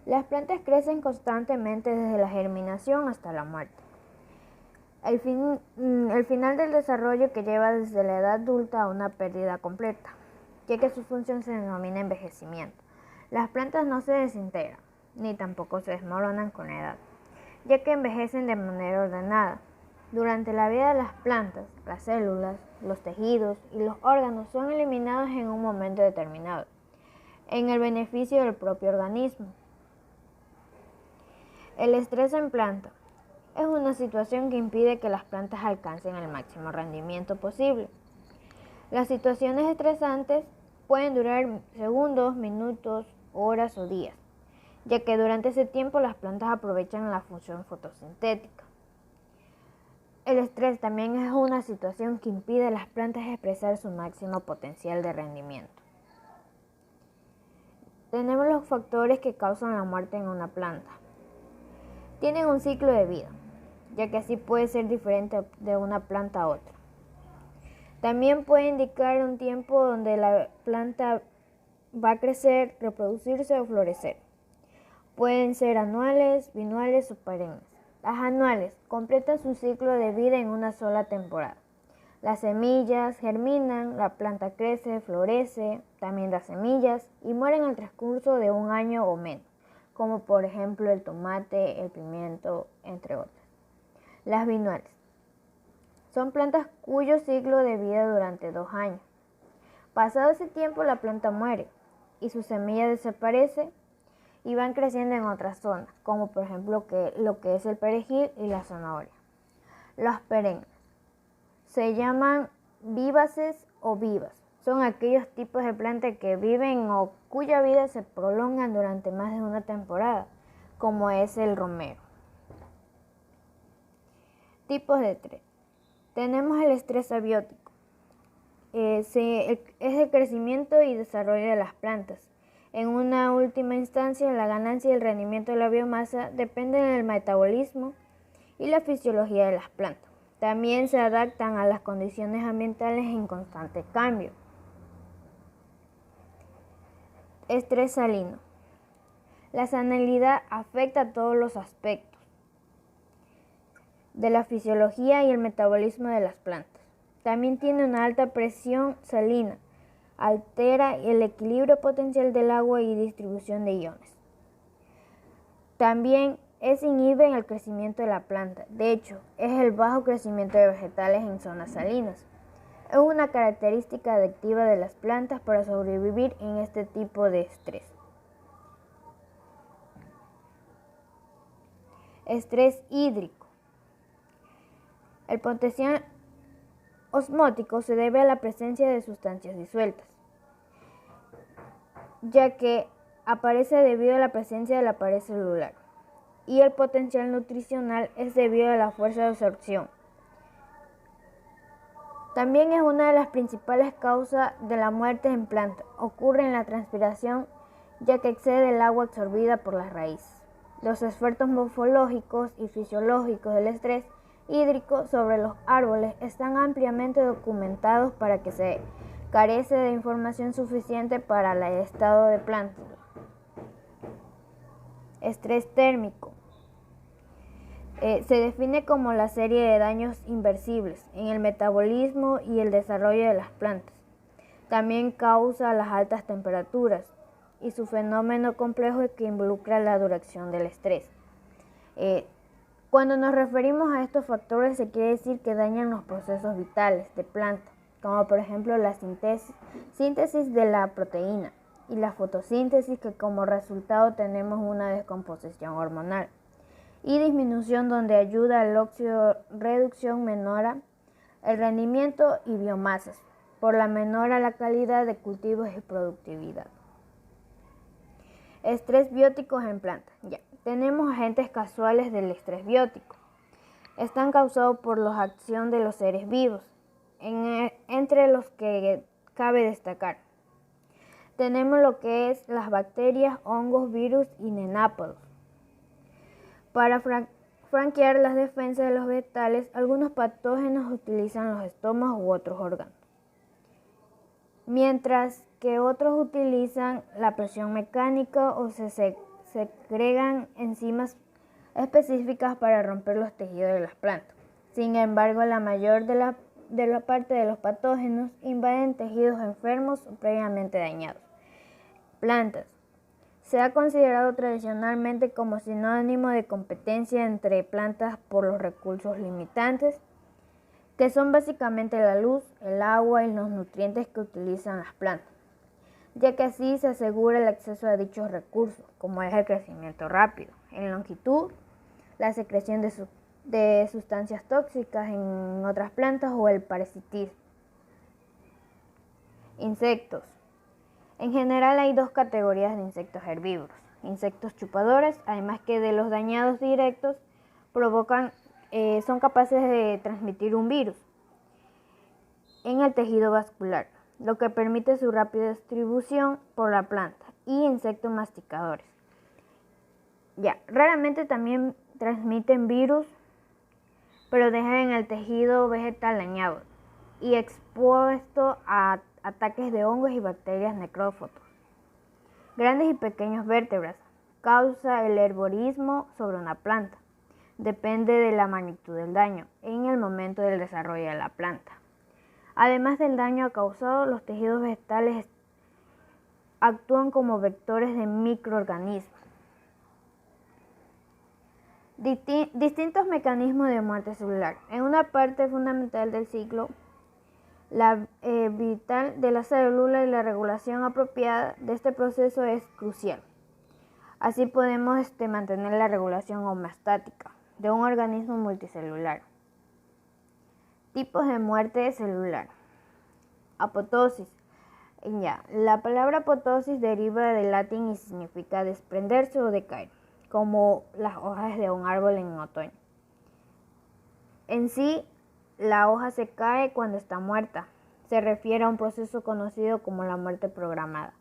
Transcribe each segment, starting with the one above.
Las plantas crecen constantemente desde la germinación hasta la muerte. El final del desarrollo que lleva desde la edad adulta a una pérdida completa, ya que su función se denomina envejecimiento. Las plantas no se desintegran, ni tampoco se desmoronan con la edad, ya que envejecen de manera ordenada. Durante la vida de las plantas, las células, los tejidos y los órganos son eliminados en un momento determinado, en el beneficio del propio organismo. El estrés en planta es una situación que impide que las plantas alcancen el máximo rendimiento posible. Las situaciones estresantes pueden durar segundos, minutos, horas o días, ya que durante ese tiempo las plantas aprovechan la función fotosintética. El estrés también es una situación que impide a las plantas expresar su máximo potencial de rendimiento. Tenemos los factores que causan la muerte en una planta. Tienen un ciclo de vida, ya que así puede ser diferente de una planta a otra. También puede indicar un tiempo donde la planta va a crecer, reproducirse o florecer. Pueden ser anuales, binuales o perennes. Las anuales completan su ciclo de vida en una sola temporada. Las semillas germinan, la planta crece, florece, también da semillas y muere en el transcurso de un año o menos, como por ejemplo el tomate, el pimiento, entre otras. Las binuales son plantas cuyo ciclo de vida durante 2 años. Pasado ese tiempo la planta muere y su semilla desaparece y van creciendo en otras zonas, como por ejemplo lo que es el perejil y la zanahoria. Los perennes se llaman vivaces o vivas. Son aquellos tipos de plantas que viven o cuya vida se prolongan durante más de una temporada, como es el romero. Tipos de estrés. Tenemos el estrés abiótico. Es el crecimiento y desarrollo de las plantas. En una última instancia, la ganancia y el rendimiento de la biomasa dependen del metabolismo y la fisiología de las plantas. También se adaptan a las condiciones ambientales en constante cambio. Estrés salino. La salinidad afecta a todos los aspectos de la fisiología y el metabolismo de las plantas. También tiene una alta presión salina, altera el equilibrio potencial del agua y distribución de iones. También inhibe el crecimiento de la planta. De hecho, es el bajo crecimiento de vegetales en zonas salinas. Es una característica adaptativa de las plantas para sobrevivir en este tipo de estrés. Estrés hídrico. El potencial osmótico se debe a la presencia de sustancias disueltas, ya que aparece debido a la presencia de la pared celular, y el potencial nutricional es debido a la fuerza de absorción. También es una de las principales causas de la muerte en plantas. Ocurre en la transpiración, ya que excede el agua absorbida por las raíces. Los efectos morfológicos y fisiológicos del estrés hídrico sobre los árboles están ampliamente documentados para que se carece de información suficiente para el estado de plantas. Estrés térmico. Se define como la serie de daños irreversibles en el metabolismo y el desarrollo de las plantas. También causa las altas temperaturas y su fenómeno complejo es que involucra la duración del estrés. Cuando nos referimos a estos factores se quiere decir que dañan los procesos vitales de planta, como por ejemplo la síntesis de la proteína y la fotosíntesis, que como resultado tenemos una descomposición hormonal y disminución donde ayuda a la oxidorreducción, mejora el rendimiento y biomasas, por la mejora la calidad de cultivos y productividad. Estrés bióticos en plantas. Tenemos agentes casuales del estrés biótico. Están causados por la acción de los seres vivos, entre los que cabe destacar. Tenemos lo que es las bacterias, hongos, virus y nemátodos. Para franquear las defensas de los vegetales, algunos patógenos utilizan los estómagos u otros órganos, mientras que otros utilizan la presión mecánica o se segregan enzimas específicas para romper los tejidos de las plantas. Sin embargo, la mayor de la parte de los patógenos invaden tejidos enfermos o previamente dañados. Plantas. Se ha considerado tradicionalmente como sinónimo de competencia entre plantas por los recursos limitantes, que son básicamente la luz, el agua y los nutrientes que utilizan las plantas, ya que así se asegura el acceso a dichos recursos, como es el crecimiento rápido, en longitud, la secreción de sustancias tóxicas en otras plantas o el parasitismo. Insectos. En general hay dos categorías de insectos herbívoros: insectos chupadores, además que de los dañados directos son capaces de transmitir un virus en el tejido vascular, lo que permite su rápida distribución por la planta, y insectos masticadores. Raramente también transmiten virus, pero dejan en el tejido vegetal dañado y expuesto a ataques de hongos y bacterias necrófotos. Grandes y pequeños vértebras. Causa el herborismo sobre una planta. Depende de la magnitud del daño en el momento del desarrollo de la planta. Además del daño causado, los tejidos vegetales actúan como vectores de microorganismos. Distintos mecanismos de muerte celular. En una parte fundamental del ciclo vital de la célula, y la regulación apropiada de este proceso es crucial. Así podemos mantener la regulación homeostática de un organismo multicelular. Tipos de muerte celular. Apoptosis. La palabra apoptosis deriva del latín y significa desprenderse o decaer, como las hojas de un árbol en otoño. En sí, la hoja se cae cuando está muerta. Se refiere a un proceso conocido como la muerte programada.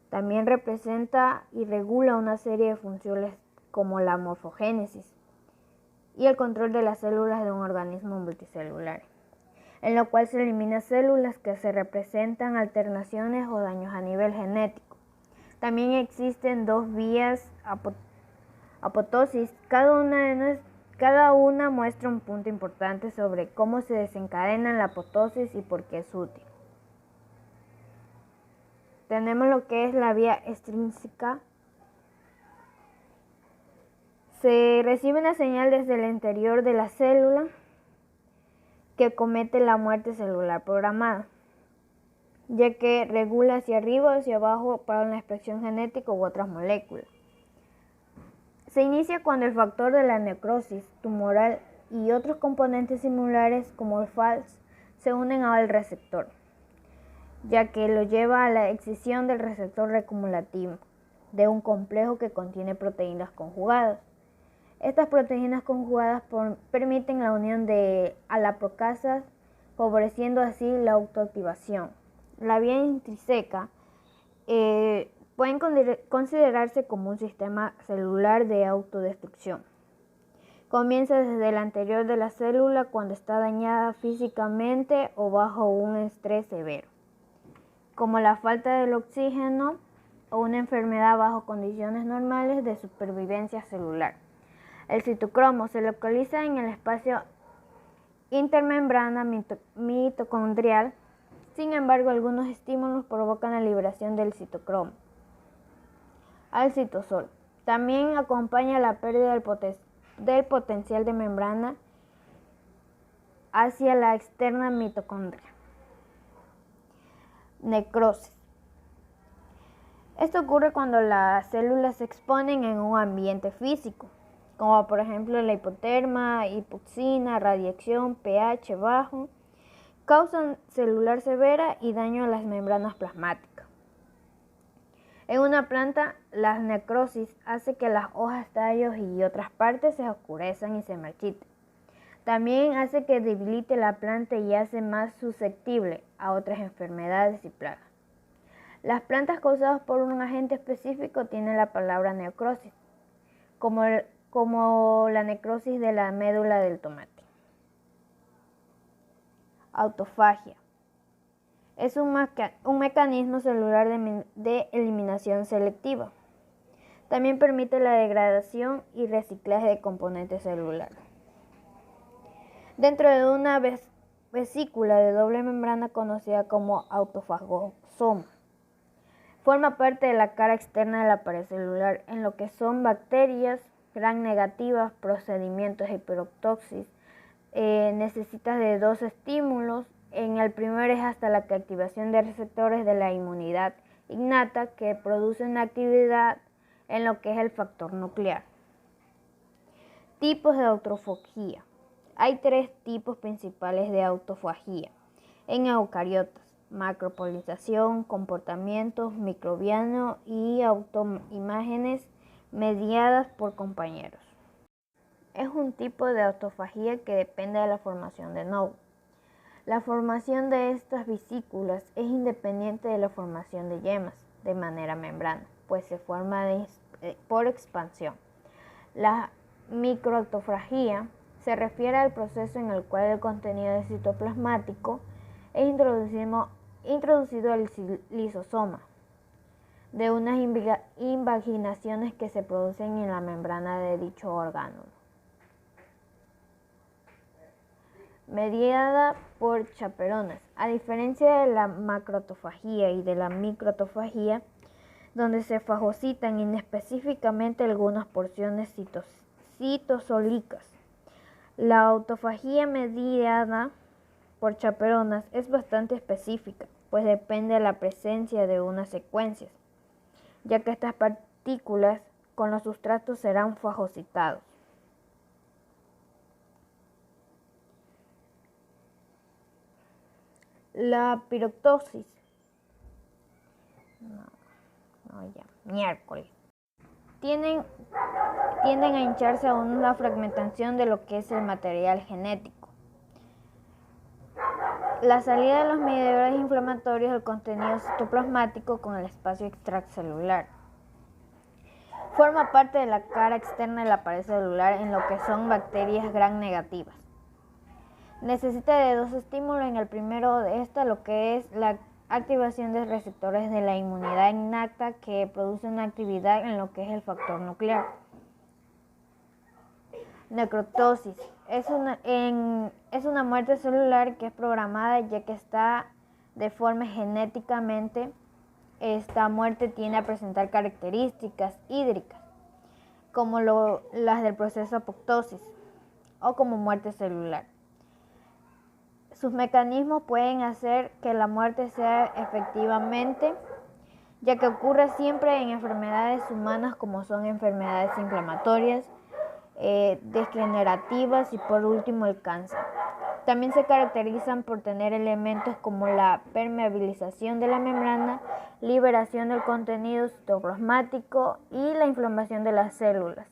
También representa y regula una serie de funciones como la morfogénesis y el control de las células de un organismo multicelular, en lo cual se eliminan células que se representan alteraciones o daños a nivel genético. También existen dos vías apoptosis. Cada una muestra un punto importante sobre cómo se desencadena la apoptosis y por qué es útil. Tenemos lo que es la vía extrínseca. Se recibe una señal desde el interior de la célula que comete la muerte celular programada, ya que regula hacia arriba o hacia abajo para una expresión genética u otras moléculas. Se inicia cuando el factor de la necrosis tumoral y otros componentes similares como el FALS se unen al receptor, ya que lo lleva a la excisión del receptor recumulativo de un complejo que contiene proteínas conjugadas. Estas proteínas conjugadas permiten la unión a la procasas, favoreciendo así la autoactivación. La vía intrínseca pueden considerarse como un sistema celular de autodestrucción. Comienza desde el interior de la célula cuando está dañada físicamente o bajo un estrés severo, como la falta del oxígeno o una enfermedad bajo condiciones normales de supervivencia celular. El citocromo se localiza en el espacio intermembrana mitocondrial. Sin embargo, algunos estímulos provocan la liberación del citocromo al citosol. También acompaña la pérdida del potencial de membrana hacia la externa mitocondria. Necrosis. Esto ocurre cuando las células se exponen en un ambiente físico, como por ejemplo la hipotermia, hipoxia, radiación, pH bajo, causan celular severa y daño a las membranas plasmáticas. En una planta, la necrosis hace que las hojas, tallos y otras partes se oscurezcan y se marchiten. También hace que debilite la planta y hace más susceptible a otras enfermedades y plagas. Las plantas causadas por un agente específico tienen la palabra necrosis, como la necrosis de la médula del tomate. Autofagia. Es un mecanismo celular de eliminación selectiva. También permite la degradación y reciclaje de componentes celulares. Dentro de una vesícula de doble membrana conocida como autofagosoma, forma parte de la cara externa de la pared celular, en lo que son bacterias gram negativas, procedimientos de hiperapoptosis. Necesita de 2 estímulos. En el primero es hasta la activación de receptores de la inmunidad innata que producen actividad en lo que es el factor nuclear. Tipos de autofagia. Hay 3 tipos principales de autofagia en eucariotas: macropolización, comportamientos microbiano y autoimágenes mediadas por compañeros. Es un tipo de autofagia que depende de la formación de nodo. La formación de estas vesículas es independiente de la formación de yemas de manera membrana, pues se forma por expansión. La microautofagia se refiere al proceso en el cual el contenido citoplasmático es introducido al lisosoma de unas invaginaciones que se producen en la membrana de dicho órgano. Mediada por chaperonas. A diferencia de la macroautofagia y de la microautofagia, donde se fagocitan inespecíficamente algunas porciones citosólicas, la autofagia mediada por chaperonas es bastante específica, pues depende de la presencia de unas secuencias, ya que estas partículas con los sustratos serán fagocitados. La piroptosis tienden a hincharse a una fragmentación de lo que es el material genético. La salida de los mediadores inflamatorios del contenido citoplasmático con el espacio extracelular. Forma parte de la cara externa de la pared celular en lo que son bacterias gram negativas. Necesita de 2 estímulos. En el primero de esta, lo que es la activación de receptores de la inmunidad innata que producen una actividad en lo que es el factor nuclear. Necroptosis es una muerte celular que es programada, ya que está deforme genéticamente. Esta muerte tiende a presentar características hídricas, como las del proceso apoptosis o como muerte celular. Sus mecanismos pueden hacer que la muerte sea efectivamente, ya que ocurre siempre en enfermedades humanas como son enfermedades inflamatorias, degenerativas y por último el cáncer. También se caracterizan por tener elementos como la permeabilización de la membrana, liberación del contenido citoplasmático y la inflamación de las células.